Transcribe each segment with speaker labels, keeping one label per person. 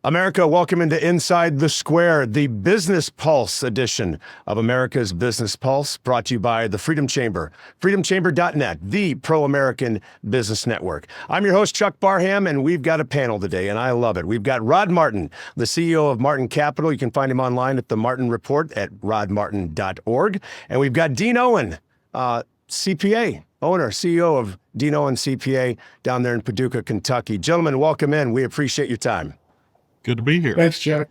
Speaker 1: America, welcome into Inside the Square, the Business Pulse edition of America's Business Pulse, brought to you by the Freedom Chamber, freedomchamber.net, the pro-American business network. I'm your host, Chuck Barham, and we've got a panel today, and I love it. We've got Rod Martin, the CEO of Martin Capital. You can find him online at the Martin Report at rodmartin.org. And we've got Dean Owen, CPA, owner, CEO of Dean Owen CPA down there in Paducah, Kentucky. Gentlemen, welcome in. We appreciate your time.
Speaker 2: Good to be here.
Speaker 3: Thanks, Chuck.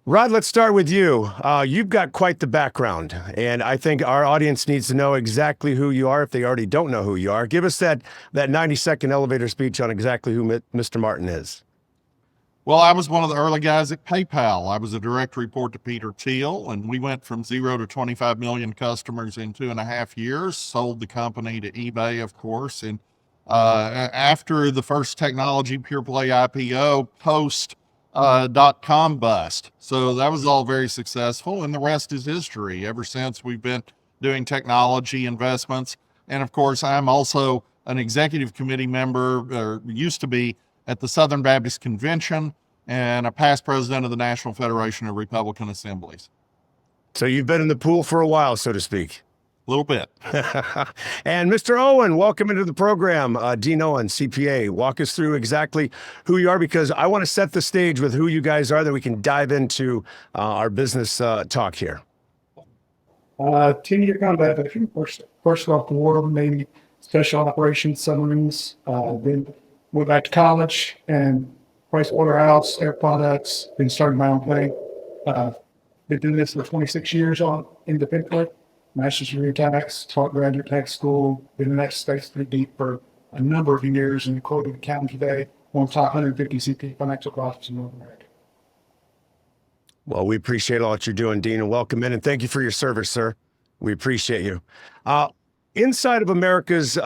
Speaker 1: Rod, let's start with you. You've got quite the background, and I think our audience needs to know exactly who you are if they already don't know who you are. Give us that 90-second elevator speech on exactly who Mr. Martin is.
Speaker 2: Well, I was one of the early guys at PayPal. I was a direct report to Peter Thiel, and we went from 0 to 25 million customers in 2.5 years, sold the company to eBay, of course. And after the first technology pure play IPO, post .com bust. So that was all very successful, and the rest is history. Ever since, we've been doing technology investments. And of course, I'm also an executive committee member, or used to be, at the Southern Baptist Convention, and a past president of the National Federation of Republican Assemblies.
Speaker 1: So you've been in the pool for a while, so to speak.
Speaker 2: A little bit.
Speaker 1: And Mr. Owen, welcome into the program. Dean Owen, CPA, walk us through exactly who you are, because I want to set the stage with who you guys are, that we can dive into our business talk here.
Speaker 3: 10-year combat veteran, first off the war, Navy Special Operations submarines. Then went back to college and Price Waterhouse, Air Products, then started my own thing. Been doing this for 26 years independently. Master's degree in tax, taught graduate tax school, been in that space pretty deep for a number of years, and quoted accountant today, one of the top 150 CPA financial profits in North America.
Speaker 1: Well, we appreciate all that you're doing, Dean, and welcome in, and thank you for your service, sir. We appreciate you. Inside of America's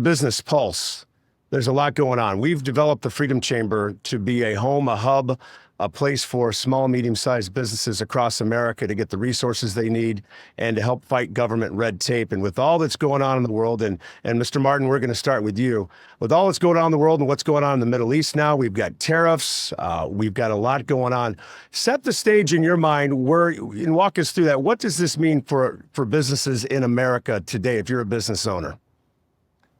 Speaker 1: Business Pulse, there's a lot going on. We've developed the Freedom Chamber to be a home, a hub, a place for small, medium-sized businesses across America to get the resources they need and to help fight government red tape. And with all that's going on in the world, and Mr. Martin, we're going to start with you. With all that's going on in the world and what's going on in the Middle East now, we've got tariffs, we've got a lot going on. Set the stage in your mind and walk us through that. What does this mean for businesses in America today if you're a business owner?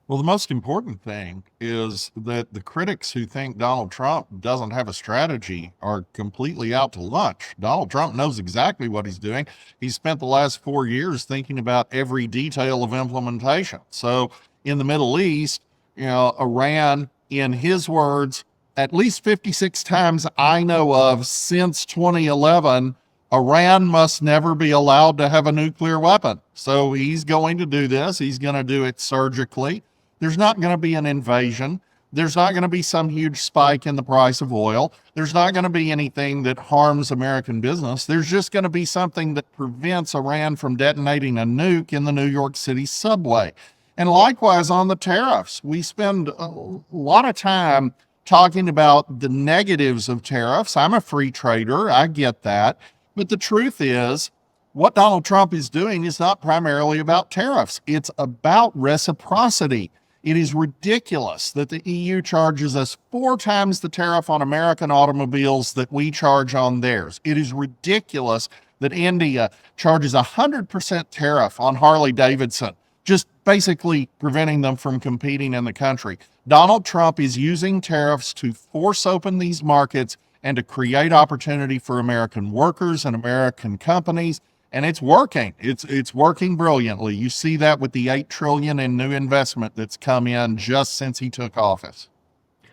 Speaker 2: Well, the most important thing is that the critics who think Donald Trump doesn't have a strategy are completely out to lunch. Donald Trump knows exactly what he's doing. He spent the last 4 years thinking about every detail of implementation. So in the Middle East, Iran, in his words, at least 56 times I know of since 2011, Iran must never be allowed to have a nuclear weapon. So he's going to do this. He's going to do it surgically. There's not going to be an invasion. There's not going to be some huge spike in the price of oil. There's not going to be anything that harms American business. There's just going to be something that prevents Iran from detonating a nuke in the New York City subway. And likewise on the tariffs, we spend a lot of time talking about the negatives of tariffs. I'm a free trader. I get that. But the truth is, what Donald Trump is doing is not primarily about tariffs. It's about reciprocity. It is ridiculous that the EU charges us 4 times the tariff on American automobiles that we charge on theirs. It is ridiculous that India charges 100% tariff on Harley Davidson, just basically preventing them from competing in the country. Donald Trump is using tariffs to force open these markets and to create opportunity for American workers and American companies. And it's working. It's working brilliantly. You see that with the $8 trillion in new investment that's come in just since he took office.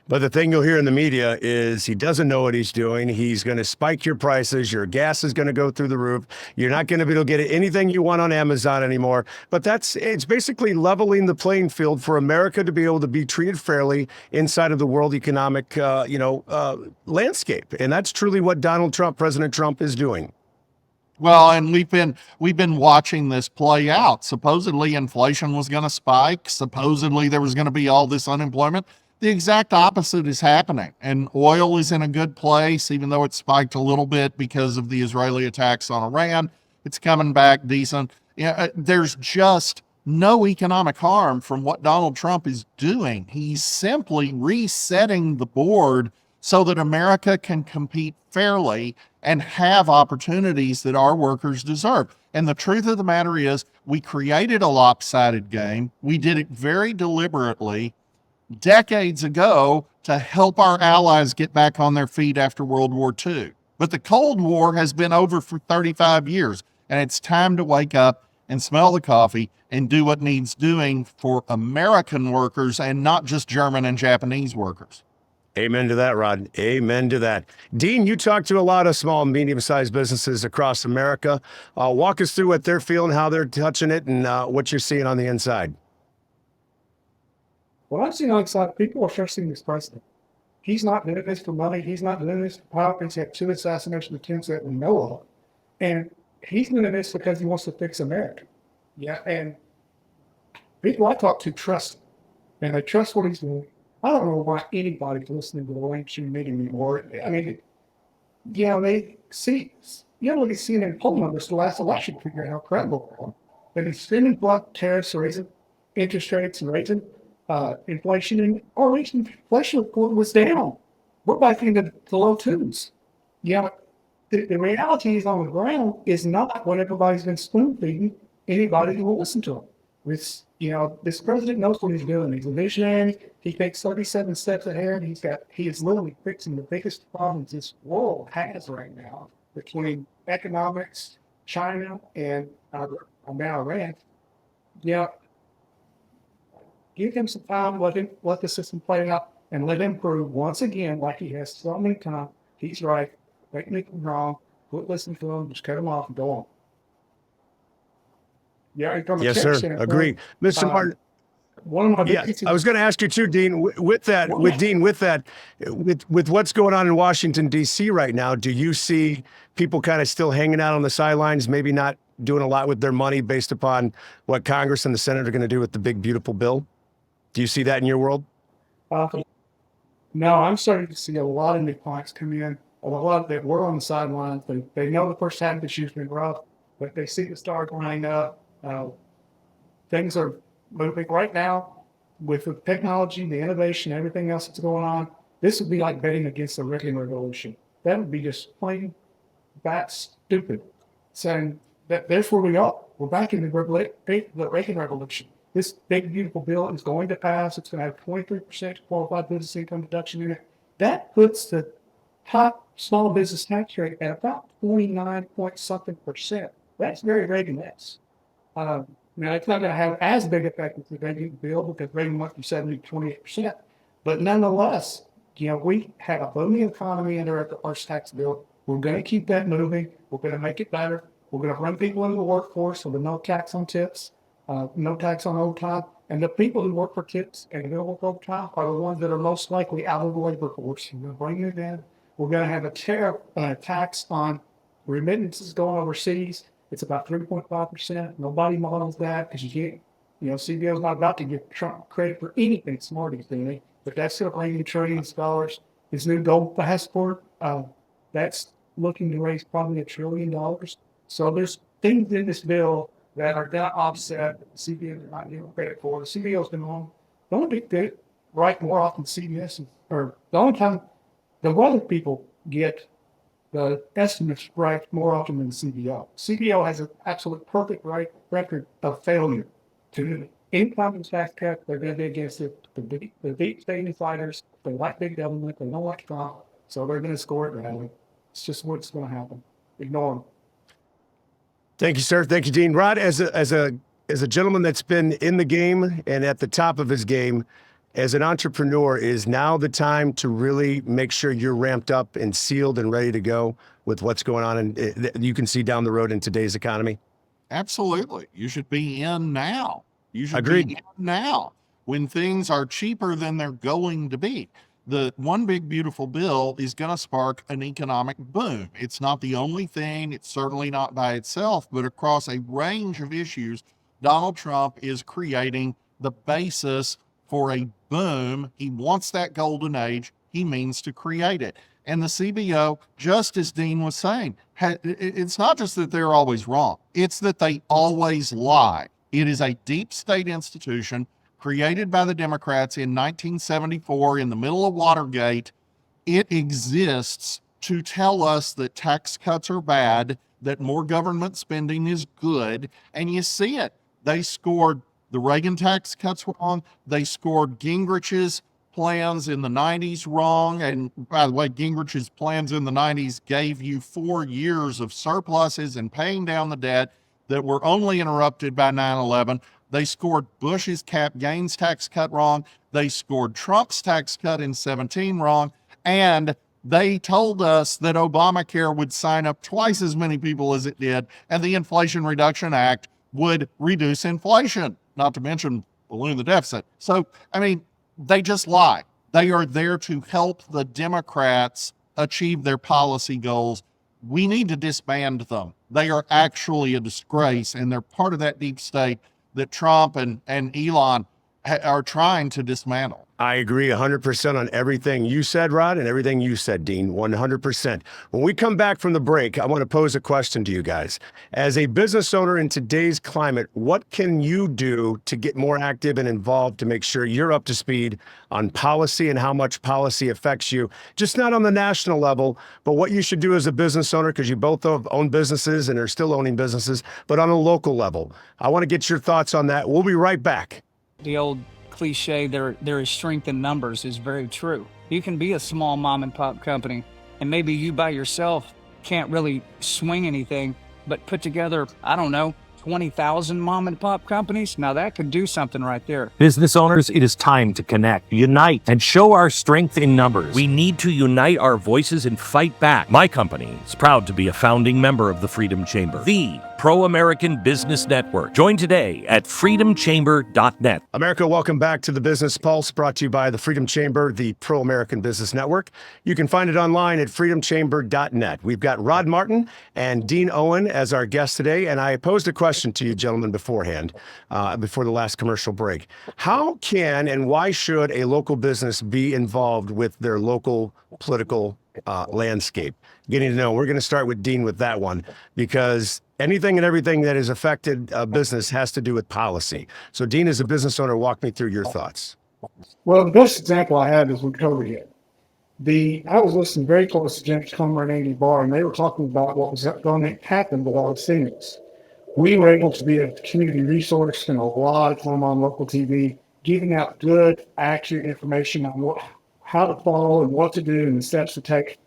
Speaker 1: But the thing you'll hear in the media is he doesn't know what he's doing. He's going to spike your prices. Your gas is going to go through the roof. You're not going to be able to get anything you want on Amazon anymore. But it's basically leveling the playing field for America to be able to be treated fairly inside of the world economic, landscape. And that's truly what President Trump is doing.
Speaker 2: Well, and we've been watching this play out. Supposedly inflation was going to spike. Supposedly there was going to be all this unemployment. The exact opposite is happening. And oil is in a good place, even though it spiked a little bit because of the Israeli attacks on Iran. It's coming back decent. There's just no economic harm from what Donald Trump is doing. He's simply resetting the board so that America can compete fairly and have opportunities that our workers deserve. And the truth of the matter is, we created a lopsided game. We did it very deliberately decades ago to help our allies get back on their feet after World War II. But the Cold War has been over for 35 years, and it's time to wake up and smell the coffee and do what needs doing for American workers and not just German and Japanese workers.
Speaker 1: Amen to that, Rod. Amen to that. Dean, you talk to a lot of small and medium-sized businesses across America. Walk us through what they're feeling, how they're touching it, and what you're seeing on the inside.
Speaker 3: Well, I'm seeing outside people are trusting this president. He's not doing this for money. He's not doing this for politics. He had 2 assassination attempts that we know of. And he's doing this because he wants to fix America. Yeah. And people I talk to trust him. And they trust what he's doing. I don't know why anybody's listening to the Langston meeting anymore. I mean, they see, look at CNN poll numbers the last election to figure out how credible they are. But he's spending block tariffs, raising interest rates, and raising inflation, and our recent inflation report was down. We're back into the low 2s. The reality is on the ground is not what everybody's been spoon feeding anybody who will listen to him. This president knows what he's doing. He's a visionary. He takes 37 steps ahead. He is literally fixing the biggest problems this world has right now between economics, China, and now Iran. Give him some time, let the system play out, and let him prove once again, like he has so many times, he's right. Make me wrong. Quit listening to him. Just cut him off and go on.
Speaker 1: Yes, sir. Agreed. Mr. Martin.
Speaker 3: One of my
Speaker 1: I was going to ask you too, Dean, with what's going on in Washington, D.C. right now, do you see people kind of still hanging out on the sidelines, maybe not doing a lot with their money based upon what Congress and the Senate are going to do with the big, beautiful bill? Do you see that in your world?
Speaker 3: No, I'm starting to see a lot of new clients come in. A lot that were on the sidelines. They know the first half of this year's been rough, but they see the stars lining up. Things are moving right now with the technology, the innovation, everything else that's going on. This would be like betting against the Reagan Revolution. That would be just plain that stupid. Saying that there's where we are. We're back in the Reagan Revolution. This big, beautiful bill is going to pass. It's going to have 23% qualified business income deduction in it. That puts the top small business tax rate at about 29 point something percent. That's very Reagan-esque. Now, it's not going to have as big effect as the Reagan bill because Reagan went from 70 to 28%. But nonetheless, we had a booming economy under our tax bill. We're going to keep that moving. We're going to make it better. We're going to run people into the workforce with no tax on tips, no tax on overtime. And the people who work for tips and who work overtime are the ones that are most likely out of the labor force. We're going to bring it in. We're going to have a tax on remittances going overseas. It's about 3.5%. Nobody models that because you can't, CBO's not about to give Trump credit for anything smart he's doing, but that's going to bring in trillions of dollars. His new gold passport, that's looking to raise probably $1 trillion. So there's things in this bill that are going to offset the CBO not giving credit for. The CBO's been on. The only big right more often CBS, or the only time the other people get the estimates right more often than CBO. CBO has an absolute perfect record of failure to any kind of tax cut. They're going to be against it. The deep state insiders, they like big government, they don't like Trump, so they're going to score it badly. It's just what's going to happen. Ignore them.
Speaker 1: Thank you, sir. Thank you, Dean. Rod, as a gentleman that's been in the game and at the top of his game, as an entrepreneur, is now the time to really make sure you're ramped up and sealed and ready to go with what's going on and you can see down the road in today's economy?
Speaker 2: Absolutely. You should be in now. You should
Speaker 1: Agreed.
Speaker 2: be in now when things are cheaper than they're going to be. The one big beautiful bill is going to spark an economic boom. It's not the only thing. It's certainly not by itself, but across a range of issues, Donald Trump is creating the basis for a boom. He wants that golden age. He means to create it. And the CBO, just as Dean was saying, it's not just that they're always wrong. It's that they always lie. It is a deep state institution created by the Democrats in 1974 in the middle of Watergate it exists to tell us that tax cuts are bad, that more government spending is good, and you see it. They scored the Reagan tax cuts wrong. They scored Gingrich's plans in the 90s wrong. And by the way, Gingrich's plans in the 90s gave you 4 years of surpluses and paying down the debt that were only interrupted by 9/11. They scored Bush's cap gains tax cut wrong. They scored Trump's tax cut in 17 wrong. And they told us that Obamacare would sign up twice as many people as it did, and the Inflation Reduction Act would reduce inflation, not to mention balloon the deficit. So, I mean, they just lie. They are there to help the Democrats achieve their policy goals. We need to disband them. They are actually a disgrace, and they're part of that deep state that Trump and Elon are trying to dismantle.
Speaker 1: I agree 100% on everything you said, Rod, and everything you said, Dean, 100%. When we come back from the break, I want to pose a question to you guys. As a business owner in today's climate, what can you do to get more active and involved to make sure you're up to speed on policy and how much policy affects you, just not on the national level, but what you should do as a business owner, because you both own businesses and are still owning businesses, but on a local level. I want to get your thoughts on that. We'll be right back.
Speaker 4: The old cliche, there is strength in numbers, is very true. You can be a small mom and pop company, and maybe you by yourself can't really swing anything, but put together, I don't know, 20,000 mom and pop companies. Now that could do something right there.
Speaker 5: Business owners, it is time to connect, unite, and show our strength in numbers.
Speaker 6: We need to unite our voices and fight back. My company is proud to be a founding member of the Freedom Chamber, the pro-American business network. Join today at freedomchamber.net.
Speaker 1: America, welcome back to the Business Pulse, brought to you by the Freedom Chamber, the pro-American business network. You can find it online at freedomchamber.net. We've got Rod Martin and Dean Owen as our guests today, and I posed a question to you gentlemen beforehand, before the last commercial break. How can and why should a local business be involved with their local political landscape? Getting to know. We're going to start with Dean with that one, because anything and everything that has affected a business has to do with policy. So Dean, as a business owner, walk me through your thoughts.
Speaker 3: Well, the best example I had is when COVID hit. I was listening very close to James Comer and Andy Barr, and they were talking about what was going to happen with our seniors. We were able to be a community resource and a lot of time on local TV, giving out good, accurate information on how to follow and what to do and the steps to take.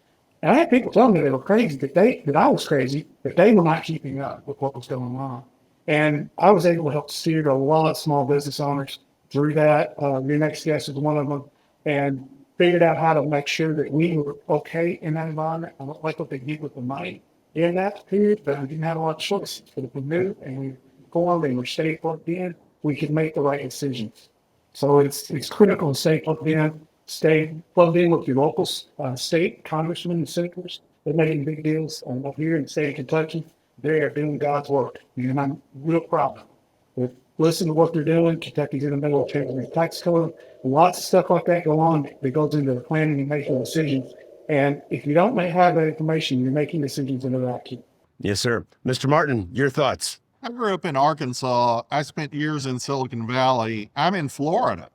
Speaker 3: And I had people tell me they were crazy, that I was crazy, that they were not keeping up with what was going on. And I was able to help steer a lot of small business owners through that. Your next guest is one of them, and figured out how to make sure that we were okay in that environment. I don't like what they did with the money in that period, but we didn't have a lot of choices. But if we knew and we formed and we stayed plugged in, we could make the right decisions. So it's critical to stay plugged in. Stay plugged in with your local state congressmen and senators. They're making big deals. And up here in the state of Kentucky, they are doing God's work. And I'm real proud. But listen to what they're doing. Kentucky's in the middle of changing the tax code. Lots of stuff like that go on that goes into the planning and making decisions. And if you don't have that information, you're making decisions in a vacuum.
Speaker 1: Yes, sir. Mr. Martin, your thoughts.
Speaker 2: I grew up in Arkansas. I spent years in Silicon Valley. I'm in Florida.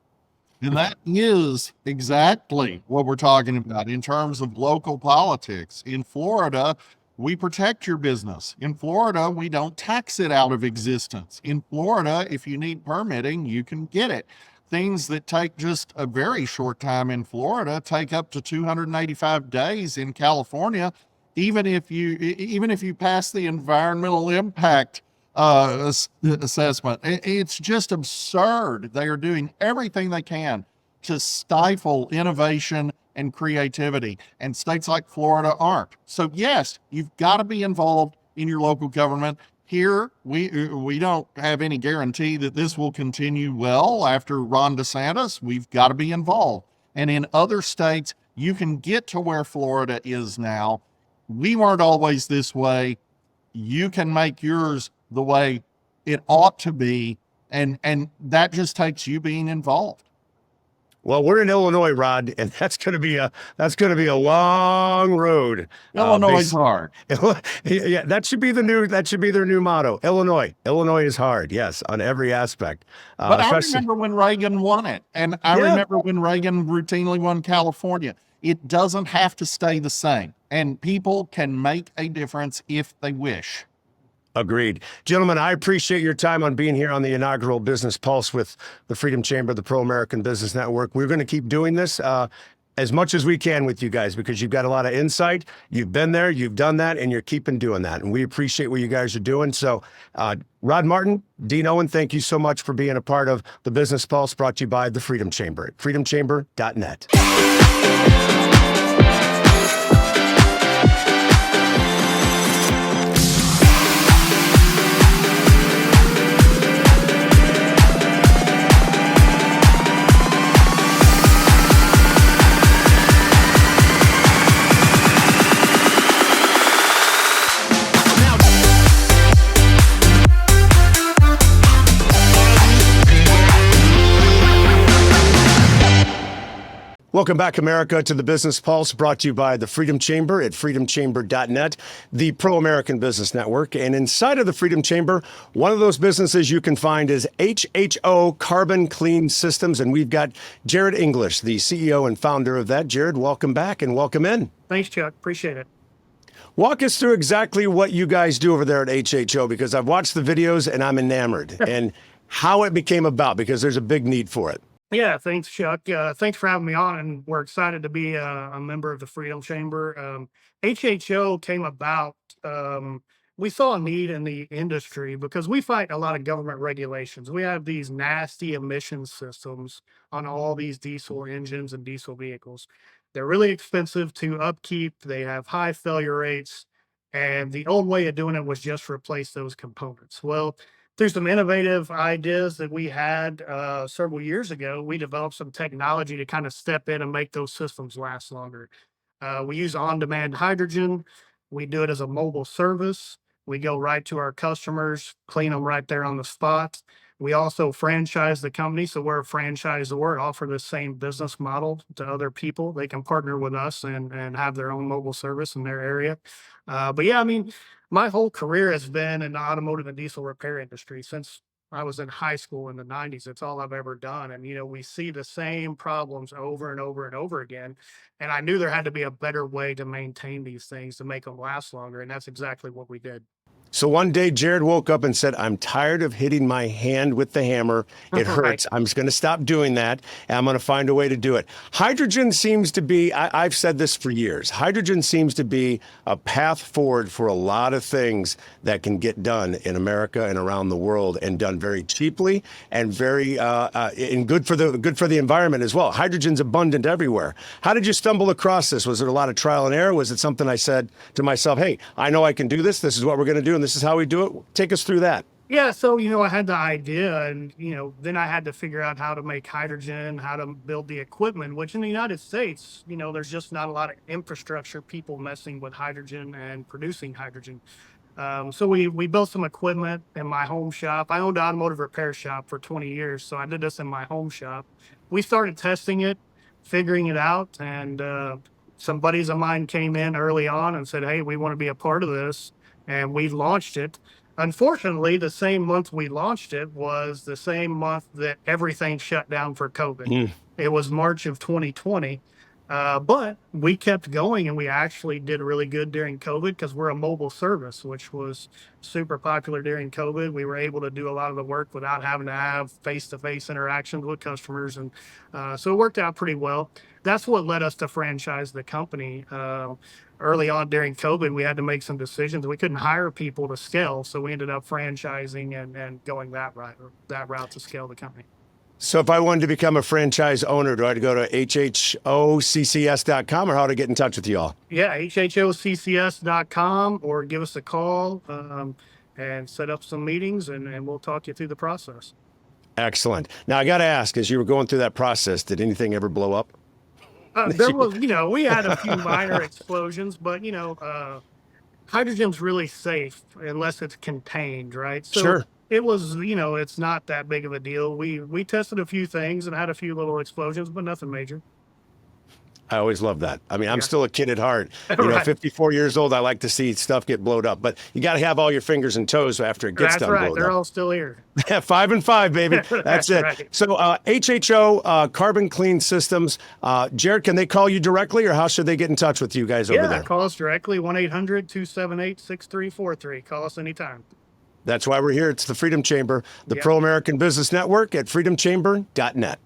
Speaker 2: And that is exactly what we're talking about in terms of local politics. In Florida, we protect your business. In Florida, we don't tax it out of existence. In Florida, if you need permitting, you can get it. Things that take just a very short time in Florida take up to 285 days in California, even if you pass the environmental impact assessment. It's just absurd. They are doing everything they can to stifle innovation and creativity, and states like Florida aren't. So yes, you've got to be involved in your local government. Here, we don't have any guarantee that this will continue well after Ron DeSantis. We've got to be involved. And in other states, you can get to where Florida is now. We weren't always this way. You can make yours the way it ought to be, and that just takes you being involved.
Speaker 1: Well, we're in Illinois, Rod, and that's going to be a long road.
Speaker 2: Illinois is hard.
Speaker 1: Yeah, that should be their new motto. Illinois is hard. Yes, on every aspect.
Speaker 2: But I remember when Reagan won it, and I remember when Reagan routinely won California. It doesn't have to stay the same, and people can make a difference if they wish.
Speaker 1: Agreed. Gentlemen, I appreciate your time on being here on the inaugural Business Pulse with the Freedom Chamber, the Pro American Business Network. We're going to keep doing this as much as we can with you guys because you've got a lot of insight. You've been there, you've done that, and you're keeping doing that. And we appreciate what you guys are doing. So, Rod Martin, Dean Owen, thank you so much for being a part of the Business Pulse brought to you by the Freedom Chamber at freedomchamber.net. Welcome back, America, to the Business Pulse, brought to you by the Freedom Chamber at freedomchamber.net, the Pro-American Business Network. And inside of the Freedom Chamber, one of those businesses you can find is HHO Carbon Clean Systems. And we've got Jared English, the CEO and founder of that. Jared, welcome back and welcome in.
Speaker 3: Thanks, Chuck. Appreciate it.
Speaker 1: Walk us through exactly what you guys do over there at HHO, because I've watched the videos and I'm enamored, and how it became about, because there's a big need for it.
Speaker 3: Yeah, thanks, Chuck. Thanks for having me on, and we're excited to be a member of the Freedom Chamber. HHO came about. We saw a need in the industry because we fight a lot of government regulations. We have these nasty emission systems on all these diesel engines and diesel vehicles. They're really expensive to upkeep. They have high failure rates, and the old way of doing it was just replace those components. Well, through some innovative ideas that we had several years ago, we developed some technology to kind of step in and make those systems last longer. We use on-demand hydrogen. We do it as a mobile service. We go right to our customers, clean them right there on the spot. We also franchise the company, so we're a franchisor, offer the same business model to other people. They can partner with us and have their own mobile service in their area. But yeah, I mean, my whole career has been in the automotive and diesel repair industry since I was in high school in the 90s. It's all I've ever done. And, you know, we see the same problems over and over and over again. And I knew there had to be a better way to maintain these things to make them last longer. And that's exactly what we did.
Speaker 1: So one day, Jared woke up and said, I'm tired of hitting my hand with the hammer. It hurts.
Speaker 3: Right.
Speaker 1: I'm just going to stop doing that. And I'm going to find a way to do it. Hydrogen seems to be, I've said this for years, hydrogen seems to be a path forward for a lot of things that can get done in America and around the world, and done very cheaply and very and good for the environment as well. Hydrogen's abundant everywhere. How did you stumble across this? Was it a lot of trial and error? Was it something I said to myself, hey, I know I can do this. This is what we're going to do, and this is how we do it? Take us through that.
Speaker 3: Yeah, so, you know, I had the idea, and, you know, then I had to figure out how to make hydrogen, how to build the equipment, which in the United States, you know, there's just not a lot of infrastructure, people messing with hydrogen and producing hydrogen. So we built some equipment in my home shop. I owned an automotive repair shop for 20 years, so I did this in my home shop. We started testing it, figuring it out, and some buddies of mine came in early on and said, hey, we want to be a part of this, and we launched it. Unfortunately, the same month we launched it was the same month that everything shut down for COVID. It was March of 2020. But we kept going, and we actually did really good during COVID because we're a mobile service, which was super popular during COVID. We were able to do a lot of the work without having to have face-to-face interactions with customers. And so it worked out pretty well. That's what led us to franchise the company. Early on during COVID, we had to make some decisions. We couldn't hire people to scale, so we ended up franchising and going that route to scale the company.
Speaker 1: So if I wanted to become a franchise owner, do I have to go to hhoccs.com, or how to get in touch with you all?
Speaker 3: Yeah, hhoccs.com, or give us a call and set up some meetings, and we'll talk you through the process.
Speaker 1: Excellent. Now, I got to ask, as you were going through that process, did anything ever blow up?
Speaker 3: There was, you know, we had a few minor explosions, but, you know, hydrogen's really safe unless it's contained, right? So
Speaker 1: Sure.
Speaker 3: It was, you know, it's not that big of a deal. We tested a few things and had a few little explosions, but nothing major.
Speaker 1: I always love that. I mean, I'm still a kid at heart. You know,
Speaker 7: Right.
Speaker 1: 54 years old, I like to see stuff get blowed up. But you got to have all your fingers and toes after it gets
Speaker 7: That's
Speaker 1: done
Speaker 7: right.
Speaker 1: blowed
Speaker 7: They're
Speaker 1: up.
Speaker 7: all still here.
Speaker 1: 5 and 5, baby. That's it.
Speaker 7: right.
Speaker 1: So HHO Carbon Clean Systems. Jared, can they call you directly, or how should they get in touch with you guys over
Speaker 7: Yeah,
Speaker 1: there?
Speaker 7: call us directly, 1-800-278-6343. Call us anytime.
Speaker 1: That's why we're here. It's the Freedom Chamber, the
Speaker 7: Yeah.
Speaker 1: Pro American Business Network at freedomchamber.net.